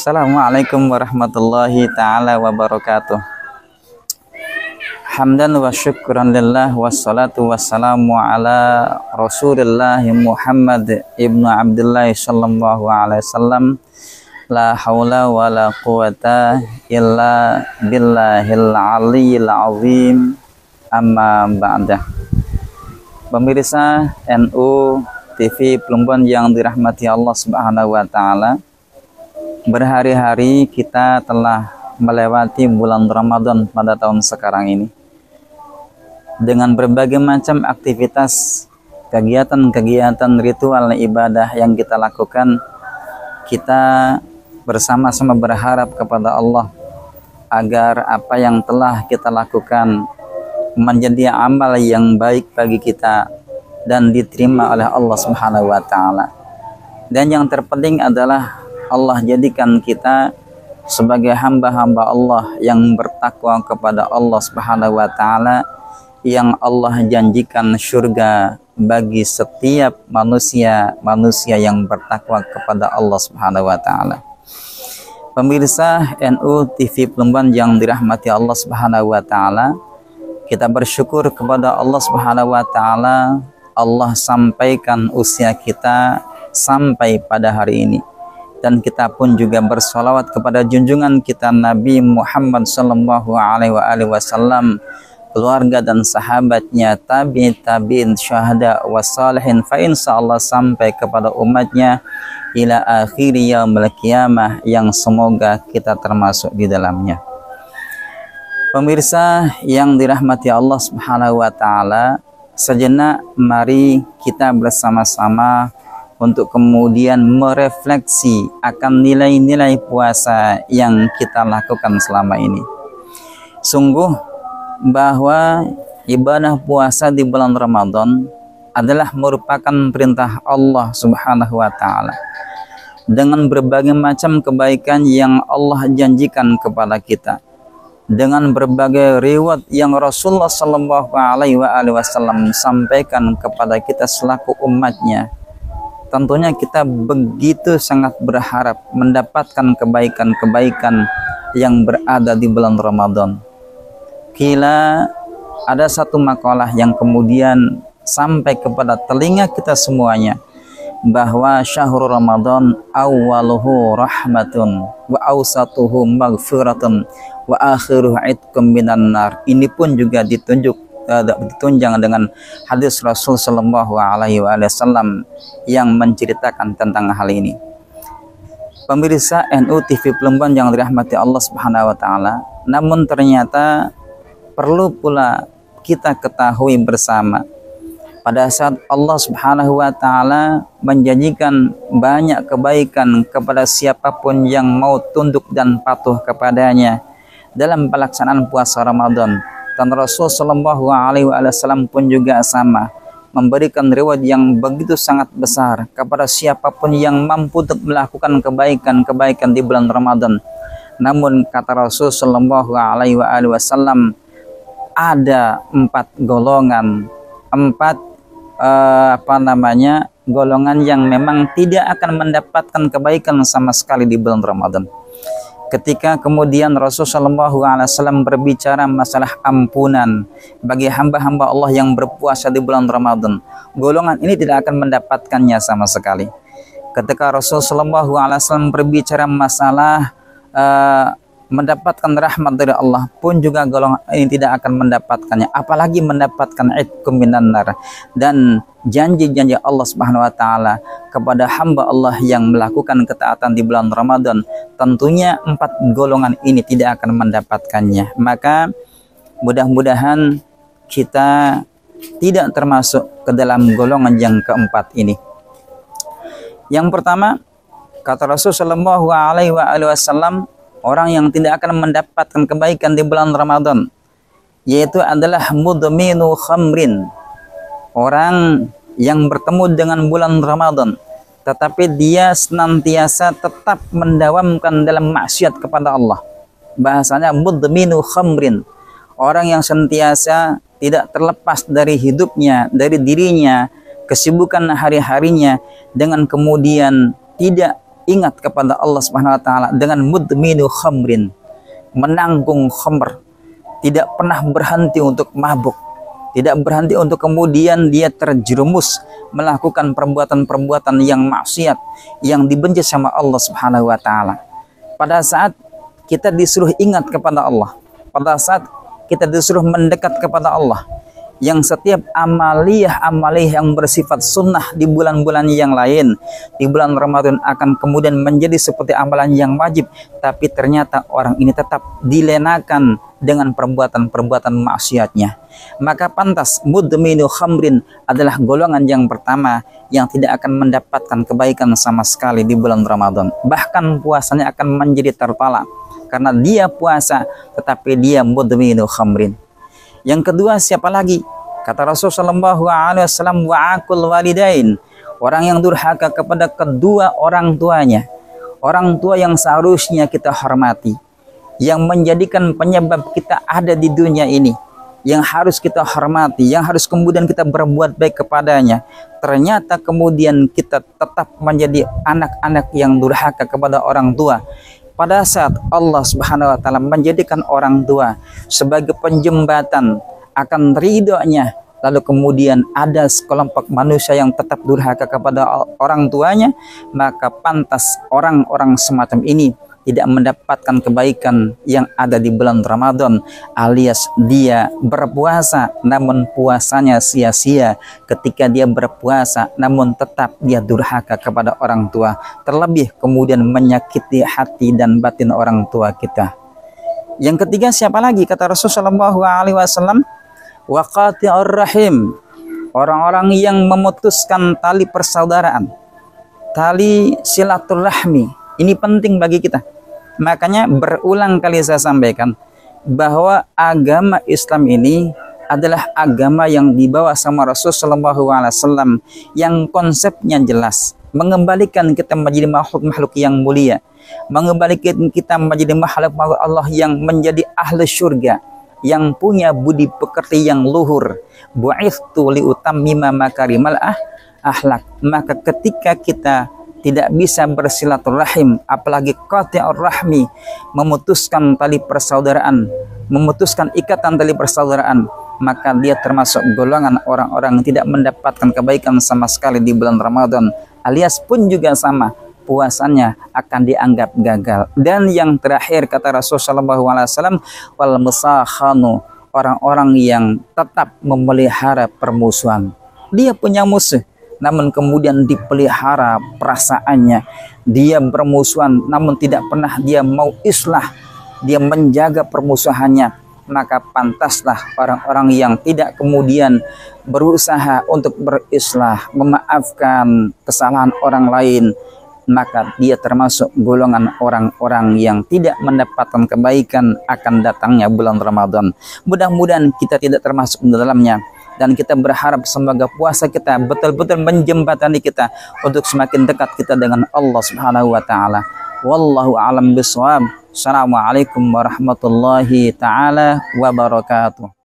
Assalamualaikum warahmatullahi ta'ala wabarakatuh. Hamdan wa syukran lillah wassalatu wassalamu ala Rasulillah Muhammad ibnu Abdullah sallallahu alaihi wasallam. La haula wa la quwata illa billahil aliyyil azim. Amma ba'dah. Pemirsa NU TV Plumbon yang dirahmati Allah Subhanahu wa taala, berhari-hari kita telah melewati bulan Ramadan pada tahun sekarang ini dengan berbagai macam aktivitas, kegiatan-kegiatan ritual ibadah yang kita lakukan. Kita bersama-sama berharap kepada Allah agar apa yang telah kita lakukan menjadi amal yang baik bagi kita dan diterima oleh Allah Subhanahu wa taala. Dan yang terpenting adalah Allah jadikan kita sebagai hamba-hamba Allah yang bertakwa kepada Allah Subhanahu wa taala, yang Allah janjikan surga bagi setiap manusia yang bertakwa kepada Allah Subhanahu wa taala. Pemirsa NU TV Plumbon yang dirahmati Allah Subhanahu wa taala, kita bersyukur kepada Allah Subhanahu wa taala, Allah sampaikan usia kita sampai pada hari ini. Dan kita pun juga bersolawat kepada junjungan kita Nabi Muhammad sallallahu alaihi wasallam, keluarga dan sahabatnya, tabi'in, syuhada wassalihin, fa insyaallah sampai kepada umatnya ila akhir yaumil qiyamah, yang semoga kita termasuk di dalamnya. Pemirsa yang dirahmati Allah Subhanahu wa taala, sejenak mari kita bersama-sama untuk kemudian merefleksi akan nilai-nilai puasa yang kita lakukan selama ini. Sungguh bahwa ibadah puasa di bulan Ramadan adalah merupakan perintah Allah Subhanahu wa taala dengan berbagai macam kebaikan yang Allah janjikan kepada kita, dengan berbagai reward yang Rasulullah sallallahu alaihi wasallam sampaikan kepada kita selaku umatnya. Tentunya kita begitu sangat berharap mendapatkan kebaikan-kebaikan yang berada di bulan Ramadan. Kila ada satu makalah yang kemudian sampai kepada telinga kita semuanya, bahwa syahrul Ramadan awwaluhu rahmatun wa awsatuhu maghfiratun wa akhiruhu itqum minan nar. Ini pun juga ditunjang dengan hadis Rasul sallallahu alaihi wasallam yang menceritakan tentang hal ini. Pemirsa NU TV Plumbon yang dirahmati Allah Subhanahu wa taala, namun ternyata perlu pula kita ketahui bersama, pada saat Allah Subhanahu wa taala menjanjikan banyak kebaikan kepada siapapun yang mau tunduk dan patuh kepadanya dalam pelaksanaan puasa Ramadan. Dan Rasul sallallahu alaihi wasallam pun juga sama, memberikan reward yang begitu sangat besar kepada siapapun yang mampu untuk melakukan kebaikan di bulan Ramadan. Namun kata Rasul sallallahu alaihi wasallam, ada 4 golongan, golongan yang memang tidak akan mendapatkan kebaikan sama sekali di bulan Ramadan. Ketika kemudian Rasulullah SAW berbicara masalah ampunan bagi hamba-hamba Allah yang berpuasa di bulan Ramadan, golongan ini tidak akan mendapatkannya sama sekali. Ketika Rasulullah SAW berbicara masalah mendapatkan rahmat dari Allah pun juga golongan ini tidak akan mendapatkannya, apalagi mendapatkan itqum minan nar dan janji-janji Allah Subhanahu wa taala kepada hamba Allah yang melakukan ketaatan di bulan Ramadan. Tentunya 4 golongan ini tidak akan mendapatkannya. Maka mudah-mudahan kita tidak termasuk ke dalam golongan yang keempat ini. Yang pertama, kata Rasulullah sallallahu alaihi wasallam, orang yang tidak akan mendapatkan kebaikan di bulan Ramadan yaitu adalah mudminu khamrin, orang yang bertemu dengan bulan Ramadan tetapi dia senantiasa tetap mendawamkan dalam maksiat kepada Allah. Bahasanya mudminu khamrin, orang yang senantiasa tidak terlepas dari hidupnya, dari dirinya, kesibukan hari-harinya, dengan kemudian tidak ingat kepada Allah Subhanahu wa taala dengan mudminu khamrin, menanggung khamr, tidak pernah berhenti untuk mabuk, tidak berhenti untuk kemudian dia terjerumus melakukan perbuatan-perbuatan yang maksiat yang dibenci sama Allah Subhanahu wa taala. Pada saat kita disuruh ingat kepada Allah, pada saat kita disuruh mendekat kepada Allah, yang setiap amaliyah yang bersifat sunnah di bulan-bulan yang lain, di bulan Ramadan akan kemudian menjadi seperti amalan yang wajib, tapi ternyata orang ini tetap dilenakan dengan perbuatan-perbuatan maksiatnya. Maka pantas mudminu khamrin adalah golongan yang pertama yang tidak akan mendapatkan kebaikan sama sekali di bulan Ramadan. Bahkan puasanya akan menjadi tertolak karena dia puasa tetapi dia mudminu khamrin. Yang kedua siapa lagi? Kata Rasulullah SAW, wa'akul walidain, orang yang durhaka kepada kedua orang tuanya, orang tua yang seharusnya kita hormati, yang menjadikan penyebab kita ada di dunia ini, yang harus kita hormati, yang harus kemudian kita berbuat baik kepadanya. Ternyata kemudian kita tetap menjadi anak-anak yang durhaka kepada orang tua. Pada saat Allah Subhanahu wa taala menjadikan orang tua sebagai penjembatan akan ridhonya, lalu kemudian ada sekelompok manusia yang tetap durhaka kepada orang tuanya, maka pantas orang-orang semacam ini tidak mendapatkan kebaikan yang ada di bulan Ramadan, alias dia berpuasa namun puasanya sia-sia. Ketika dia berpuasa namun tetap dia durhaka kepada orang tua, terlebih kemudian menyakiti hati dan batin orang tua kita. Yang ketiga siapa lagi? Kata Rasulullah SAW, waqati'ur rahim, orang-orang yang memutuskan tali persaudaraan, tali silaturahmi. Ini penting bagi kita. Makanya berulang kali saya sampaikan bahwa agama Islam ini adalah agama yang dibawa sama Rasulullah SAW, yang konsepnya jelas, mengembalikan kita menjadi makhluk-makhluk yang mulia, mengembalikan kita menjadi makhluk-makhluk Allah yang menjadi ahli syurga, yang punya budi pekerti yang luhur. Bu'ithtu liutammima makarimal akhlak. Maka ketika kita tidak bisa bersilaturahim, apalagi qati'ur rahmi, memutuskan tali persaudaraan, memutuskan ikatan tali persaudaraan, maka dia termasuk golongan orang-orang yang tidak mendapatkan kebaikan sama sekali di bulan Ramadan, alias pun juga sama, puasanya akan dianggap gagal. Dan yang terakhir kata Rasulullah SAW, wal musakhanu, orang-orang yang tetap memelihara permusuhan. Dia punya musuh, namun kemudian dipelihara perasaannya. Dia bermusuhan, namun tidak pernah dia mau islah, dia menjaga permusuhannya. Maka pantaslah orang-orang yang tidak kemudian berusaha untuk berislah, memaafkan kesalahan orang lain, maka dia termasuk golongan orang-orang yang tidak mendapatkan kebaikan akan datangnya bulan Ramadan. Mudah-mudahan kita tidak termasuk di dalamnya, dan kita berharap semoga puasa kita betul-betul menjembatani kita untuk semakin dekat kita dengan Allah Subhanahu wa taala. Wallahu a'lam bishawab. Assalamualaikum warahmatullahi taala wabarakatuh.